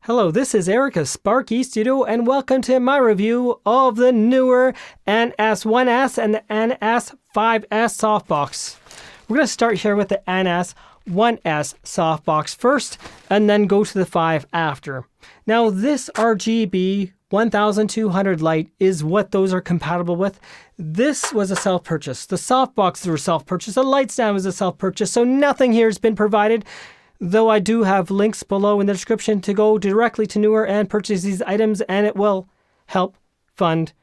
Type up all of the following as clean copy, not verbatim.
Hello, this is Eric of Sparky Studio, and welcome to my review of the newer NS1S and the NS5S Softbox. We're going to start here with the NS1S Softbox first, and then go to the 5 after. Now, this RGB1200 Light is what those are compatible with. This was a self-purchase. The Softboxes were self-purchase. The light stand was a self-purchase, so nothing here has been provided. Though I do have links below in the description to go directly to Neewer and purchase these items, and it will help fund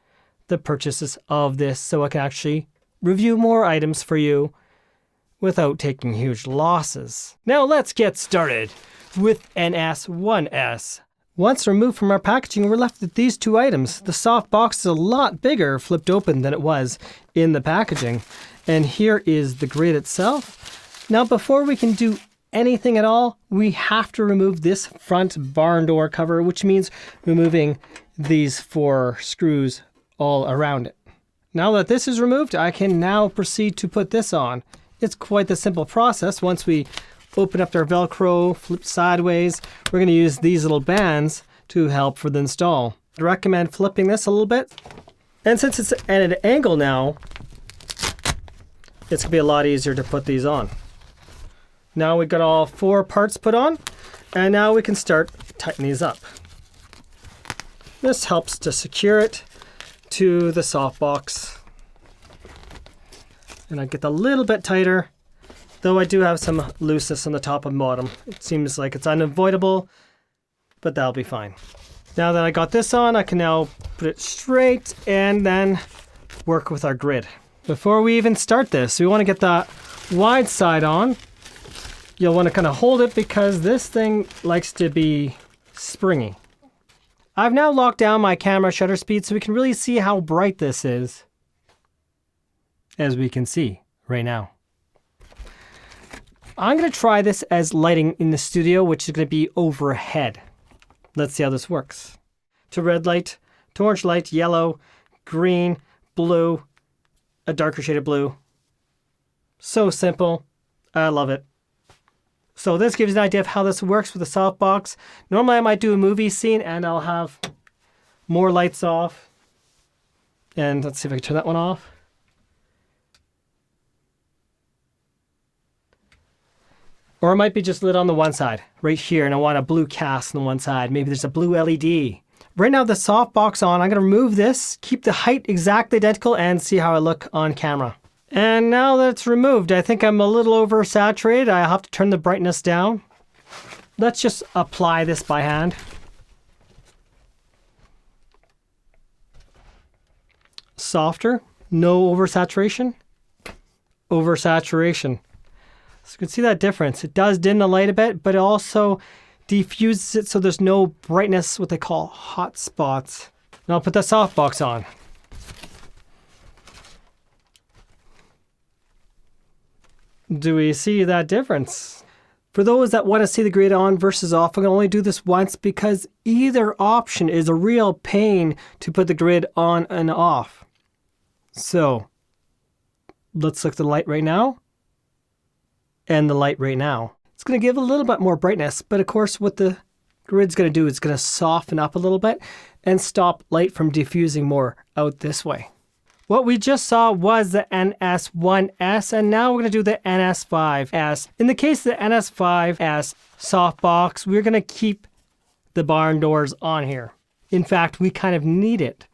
the purchases of this so I can actually review more items for you without taking huge losses. Now let's get started with NS1S. Once removed from our packaging, we're left with these two items. The Softbox is a lot bigger flipped open than it was in the packaging. And here is the grid itself. Now before we can do anything at all, we have to remove this front barn door cover, which means removing these 4 screws all around it. Now that this is removed, I can now proceed to put this on. It's quite the simple process. Once we open up our Velcro, flip sideways, we're going to use these little bands to help for the install. I recommend flipping this a little bit. And since it's at an angle now, it's going to be a lot easier to put these on. Now we've got all 4 parts put on, and now we can start tightening these up. This helps to secure it to the softbox. And I get a little bit tighter, though I do have some looseness on the top and bottom. It seems like it's unavoidable, but that'll be fine. Now that I got this on, I can now put it straight and then work with our grid. Before we even start this, we want to get the wide side on. You'll want to kind of hold it because this thing likes to be springy. I've now locked down my camera shutter speed so we can really see how bright this is, as we can see right now. I'm going to try this as lighting in the studio, which is going to be overhead. Let's see how this works. To red light, to orange light, yellow, green, blue, a darker shade of blue. So simple. I love it. So this gives you an idea of how this works with the softbox. Normally I might do a movie scene and I'll have more lights off. And let's see if I can turn that one off. Or it might be just lit on the one side, right here, and I want a blue cast on the one side. Maybe there's a blue LED. Right now the softbox on, I'm going to remove this, keep the height exactly identical, and see how I look on camera. And now that it's removed, I think I'm a little oversaturated. I have to turn the brightness down. Let's just apply this by hand. Softer, no oversaturation. Oversaturation. So you can see that difference. It does dim the light a bit, but it also diffuses it so there's no brightness, what they call hot spots. Now I'll put the softbox on. Do we see that difference? For those that want to see the grid on versus off, I'm going to only do this once because either option is a real pain to put the grid on and off. So let's look at the light right now and the light right now. It's going to give a little bit more brightness, but of course what the grid's going to do is it's going to soften up a little bit and stop light from diffusing more out this way. What we just saw was the NS1S, and now we're going to do the NS5S. In the case of the NS5S Softbox, we're going to keep the barn doors on here. In fact, we kind of need it.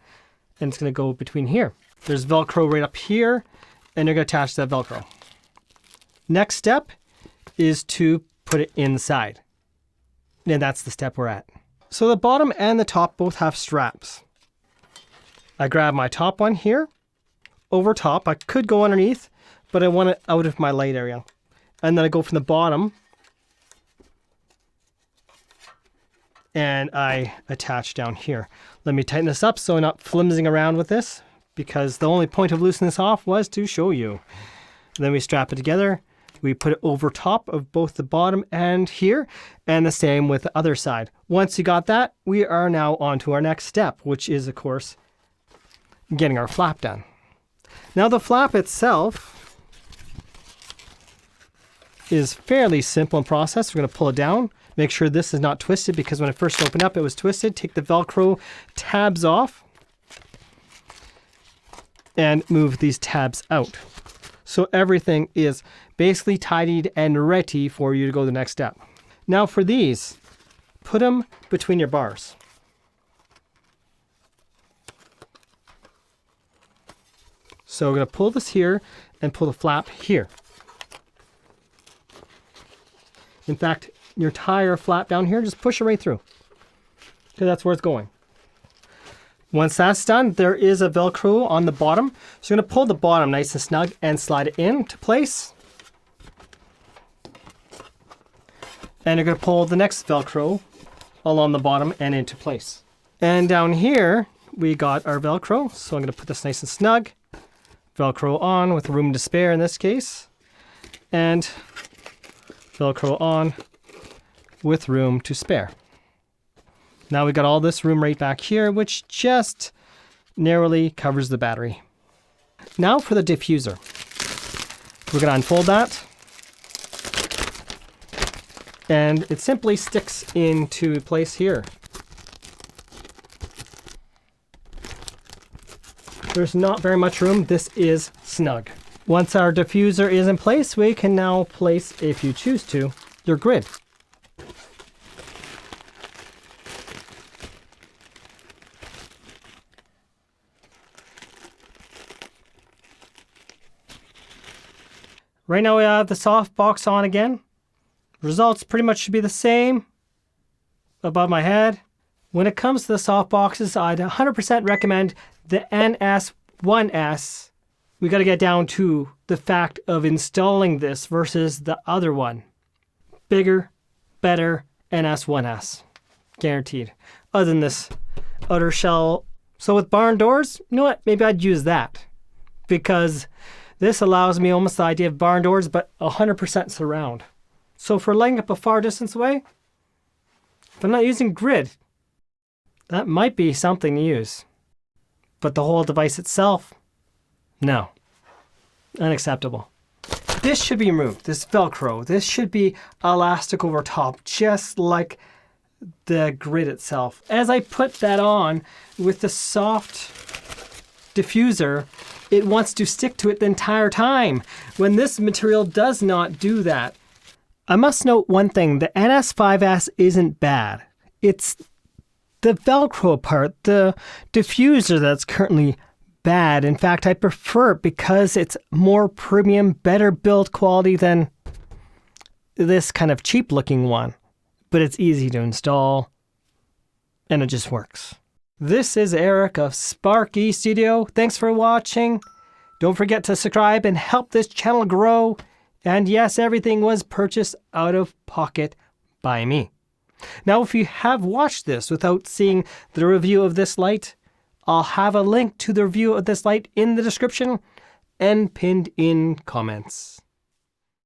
And it's going to go between here. There's Velcro right up here, and you're going to attach that Velcro. Next step is to put it inside. And that's the step we're at. So the bottom and the top both have straps. I grab my top one here. Over top, I could go underneath, but I want it out of my light area. And then I go from the bottom and I attach down here. Let me tighten this up so I'm not flimsing around with this, because the only point of loosening this off was to show you. And then we strap it together. We put it over top of both the bottom and here, and the same with the other side. Once you got that, we are now on to our next step, which is, of course, getting our flap done. Now the flap itself is fairly simple in process. We're going to pull it down, Make sure this is not twisted because when it first opened up, it was twisted. Take the Velcro tabs off and move these tabs out. So everything is basically tidied and ready for you to go to the next step. Now for these, put them between your bars. So we're going to pull this here and pull the flap here. In fact, your tire flap down here, just push it right through, because that's where it's going. Once that's done, there is a Velcro on the bottom. So you're going to pull the bottom nice and snug and slide it into place. And you're going to pull the next Velcro along the bottom and into place. And down here, we got our Velcro. So I'm going to put this nice and snug. Velcro on with room to spare in this case. And Velcro on with room to spare. Now we got all this room right back here, which just narrowly covers the battery. Now for the diffuser. We're going to unfold that. And it simply sticks into place here. There's not very much room. This is snug. Once our diffuser is in place, we can now place, if you choose to, your grid. Right now we have the softbox on again. Results pretty much should be the same above my head. When it comes to the softboxes, I'd 100% recommend the NS1S. We got to get down to the fact of installing this versus the other one. Bigger, better NS1S. Guaranteed. Other than this outer shell. So with barn doors, you know what? Maybe I'd use that. Because this allows me almost the idea of barn doors, but 100% surround. So for lighting up a far distance away, if I'm not using grid, that might be something to use. But the whole device itself, no. Unacceptable. This should be removed, this Velcro. This should be elastic over top, just like the grid itself. As I put that on with the soft diffuser, it wants to stick to it the entire time, when this material does not do that. I must note one thing, the NS5S isn't bad. It's the Velcro part, the diffuser, that's currently bad. In fact, I prefer it because it's more premium, better build quality than this kind of cheap looking one. But it's easy to install and it just works. This is Eric of Sparky Studio. Thanks for watching. Don't forget to subscribe and help this channel grow. And yes, everything was purchased out of pocket by me. Now, if you have watched this without seeing the review of this light, I'll have a link to the review of this light in the description and pinned in comments.